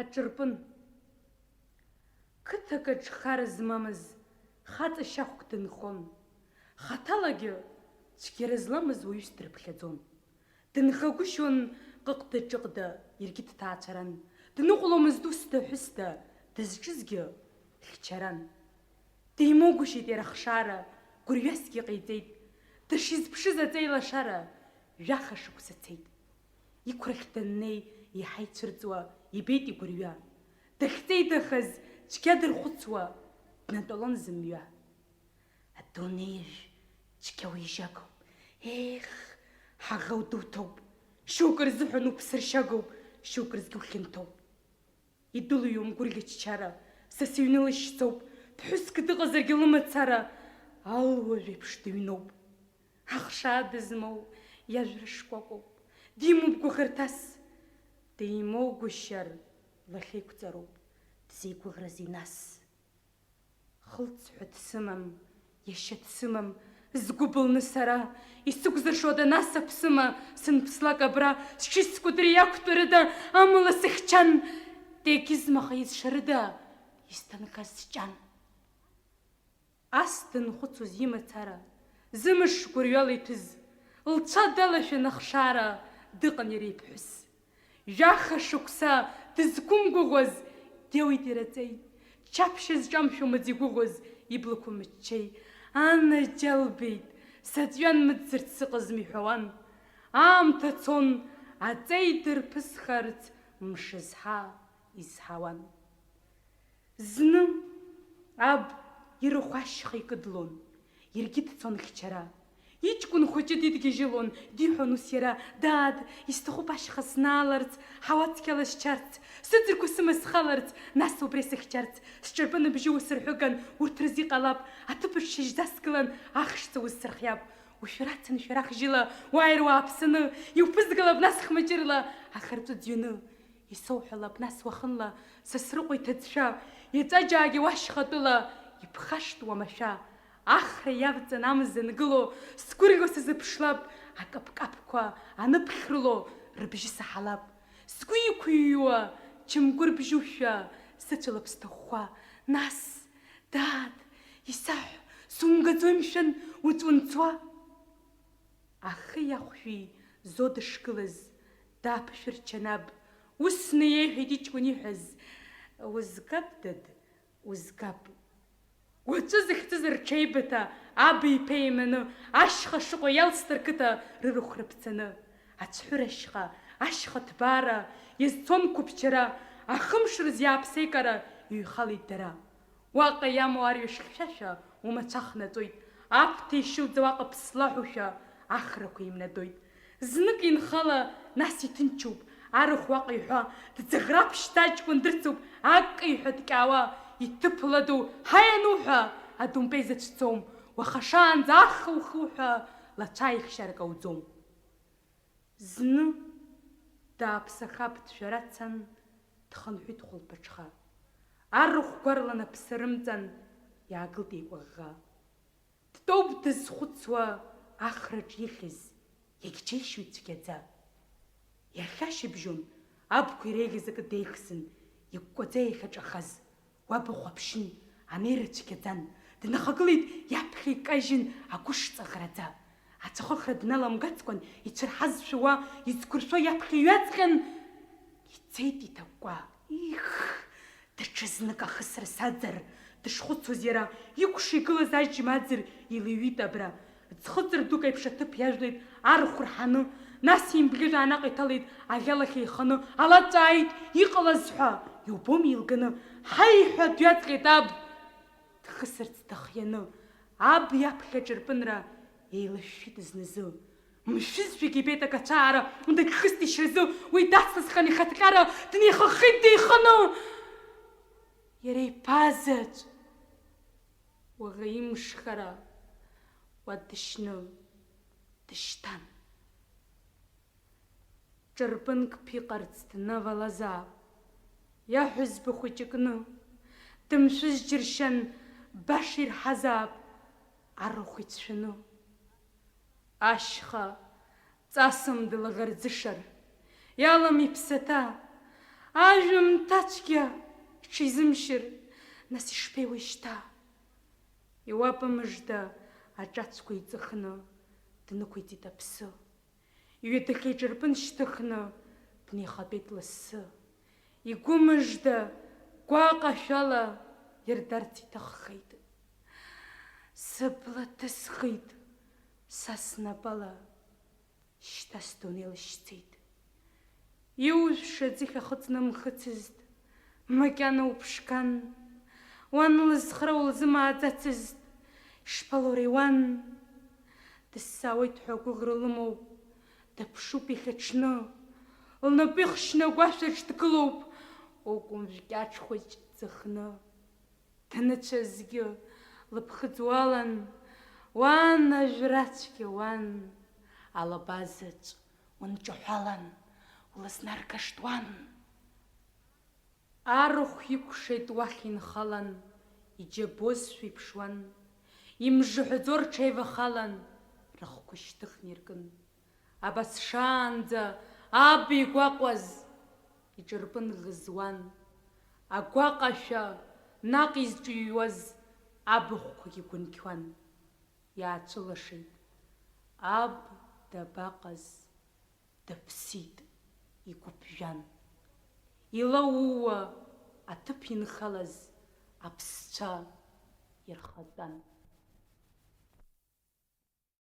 Аҿырпын. Қыҭакаҿ хара змамыз, хаҵа шьахәк дынхон. Хаҭалагьы цәгьара зламыз уаҩыс дрыԥхьаӡон. Дынхагәышьон ҟыҟда-ҿыҟда, иаргьы дҭаацәаран. Дныҟәломызт усда ҳәысда, дызҿызгьы хьчаран. Димоугәышьеит иара хшара, гәырҩасгьы ҟаиҵеит. Дышизԥшыз аҵеи лашара, жәаха шықәса цеит. Иқәрахь даннеи иаҳа ицәырҵуа, ибеит игәырҩа. Дахьҵеидахаз цәгьа дырхәыцуа, днатәалон зымҩа. Адунеижә цәгьа уижьагоуп, ех, ҳаӷа дуҭоуп, шьоук рзыҳәан уԥсыршьагоуп, шьоук рзгьы ухьанҭоуп. Идәылҩуам гәырӷьа-ччара, са сыҩны лышьцоуп, ԥҳәыск дыҟазаргьы лымацара, алуажә еиԥш дыҩноуп. Ахшаа дызмоу иажәра шкәакәоуп, димоуп гәыӷырҭас, димоугәышьар лахьеиқәҵароуп, дзеигәыӷрази нас. Хылҵҳәа дсымам, иашьа дсымам, згәы былны сара, исықәзыршода нас аԥсыма, сынԥслак абра, сҽыскәдыр иақәтәарыда, амала сыхьчан, дегьызмаха изшарыда, исҭанхаз сҷан. Ас дынхәыцуаз имацара, зымыш гәырҩала иҭәыз, лцәа далашәан ахшара, дыҟан иара иԥҳәыс. Жәаха шықәса дызқәымгәыӷуаз, деуит ираҵеи, чаԥшьа зҿамшәомаӡ игәыӷуаз, иблақәа мыччеи. Анаџьалбеит, саҵәҩан мыӡырц сыҟазм иҳәауан. Аамҭа цон, аҵеи дырԥысхарц, мшызҳа изҳауан. Зны аб ирахә ашьха икыдлон, иаргьы дцон хьчара. Иҷкәын хәыҷы дидгьежьылон, диҳәон ус иара, дад, исҭахуп ашьха снааларц, ҳауа цқьала счарц, сыӡырқәа сыма схаларц, нас убри сыхьчарц, сҿарпын абжьы усырҳәыган, урҭ рзы иҟалап, аҭыԥаҿ шьыжьдаскылан, ахшҵа узсырхиап. Ушәарацын шәарахжьыла, уааируа ааԥсаны, иуԥызгалап нас хмаҷырла, ахарҵәы ӡҩаны. Исоуҳәалап нас уахынла, Сасрыҟәа иҭыӡшәа, иҵаџьаагьы уашьхатәыла, иԥхашт уамашәа. Ахра иавҵан амза нгыло, сгәырӷьо сазыԥшлап, акаԥкаԥқәа аныԥхьрыло, рыбжьы саҳалап. Сгәы иқәыҩуа, чымгәырбжьушәа, сыцәалап сҭахәхәа. Нас, дад, исаҳә, сумгаӡои мшәан, уҵәынҵуа? Ахы иахәшәи зо дышгылаз, даԥышәырчан аб, усны иеиҳәеит иҷкәын иҳәаз. Узгап, дад, узгап. Уаҵәы зыхьӡыз рҽеибыҭа, аб иԥа еиманы, ашьха шыҟоу иалст рқыҭа рырахә рыԥцаны. Ацәҳәырашьха, ашьха ҭбаара, иазцон қәыԥчара, ахымшрыз иааԥсеикара, иҩхалеит дара. Уаҟа иамоу арҩаш хьшәашәа, умацәа хнаҵоит, аԥҭа ишьылӡа уаҟа ԥслаҳәушәа, ахрақәа имнадоит. Знык инхала, нас иҭынчуп, арахә уаҟа иҳәа, дӡыӷраԥшьҭа аҷкәын дырцуп, акка иҳәа дкьаауа, иҭыԥладу, ҳаи ануҳәа, адумпеи зацәцом, уаха шаанӡа аха ухуҳәа, лацәа ихьшьарак ауӡом. Зны дааԥсахап дшәарацан, дхынҳәит хәылбыҽха. Арахә гәарлан аԥсы рымҵан, иаагылт еикәаӷӷа. Дтәоуп дызхәыцуа ахраҿ ихьыз, иагьџьеишьоит цәгьаӡа. Иахьа шьыбжьон, абқәа иреиӷьыз акы деихсын, икәкәаӡа иахьаҿахаз. Уабахә аԥшын, анеира цәгьаӡан, днахагылеит иаԥхьа икажьын агәышҵа ӷраӡа. Ацәахыхра дналамгацкәан, ицәырҳазшәа уа, изқәыршәо иаԥхьа иҩаҵҟьан, ицеит иҭакәкәа. Их, даҽазнык ахысра саӡар, дышхәыцуаз иара, икәша игылаз аџьма аӡыр илыҩит абра. Ӡхыҵыр дук аиԥш аҭыԥ иажәлеит, арахә рҳаны, нас имбӷьыжә аанаҟа иҭалеит, аӷьалахь еиханы, ала ҵааит, иҟалаз ҳәа, иубом илганы, ҳаи ҳәа дҩаҵҟьеит аб, дхысырц дахианы. Аб иаԥхьа ҿырпынра еилышәшәит зназы. Мшәызшәагь ибеит акацәаара, дагьхыст ишьразы, уи дацласхан ихаҭҟьара, днеихаххит деиханы. Иара иԥазаҵә, уаӷа имшхара, уа дышьны, дышьҭан. Ҿырпынк ԥиҟарц днавалазаап, иаҳәызба хәыҷыкны, дымшәыз џьыршьан, баша ирҳазаап, арахә ицәшәаны. Ашьха ҵасым дылаӷырӡышар, иалам иԥсаҭа, ажәымҭацәгьа иҽизымшьыр, нас ишԥеиуеишьҭа? Иуапа мыжда аҿацқәа иҵыхны днықәиҵеит аԥсы. Иҩадахьы иҿарпын шьҭыхны днеихатәеит лассы. Игәы мыжда гәаҟашәала ирдарц иҭаххеит. Сыбла ҭысхит, са снапала, шьҭа сдунеи лашьцеит. Иужәша ӡыхь ахыҵны мхыцызт, макьана уԥшқан, уан лызхра улзымааӡацызт, ишԥалури уан? Дысзаауеит ҳәа агәыӷра лымоуп, дыԥшуп ихьаҽны, лнапы ихшьны агәашәаҿ дгылоуп, укәымжә кьаҿ хәыҷ ӡыхны. Дныцәазгьы лыԥхыӡ уалан, уан ажәрацәгьа уан, алабазаҿ унҿаҳәалан, улызнаргашт уан. Арахә иқәшеит уахь инхалан, иџьабозшәа иԥшуан, имжыҳәаӡо рҽеивахалан, рыхқәа шьҭыхны иркын. Абас шаанӡа аб игәаҟуаз иҿырпын ӷызуан, агәаҟашәа наҟ изҿыҩуаз абыхәқәагьы гәынқьуан. Иаацәылашеит, аб дабаҟаз, дыԥсит, игәы ԥжәан. Илауууа аҭыԥ инхалаз аԥсцәа ирхатәан.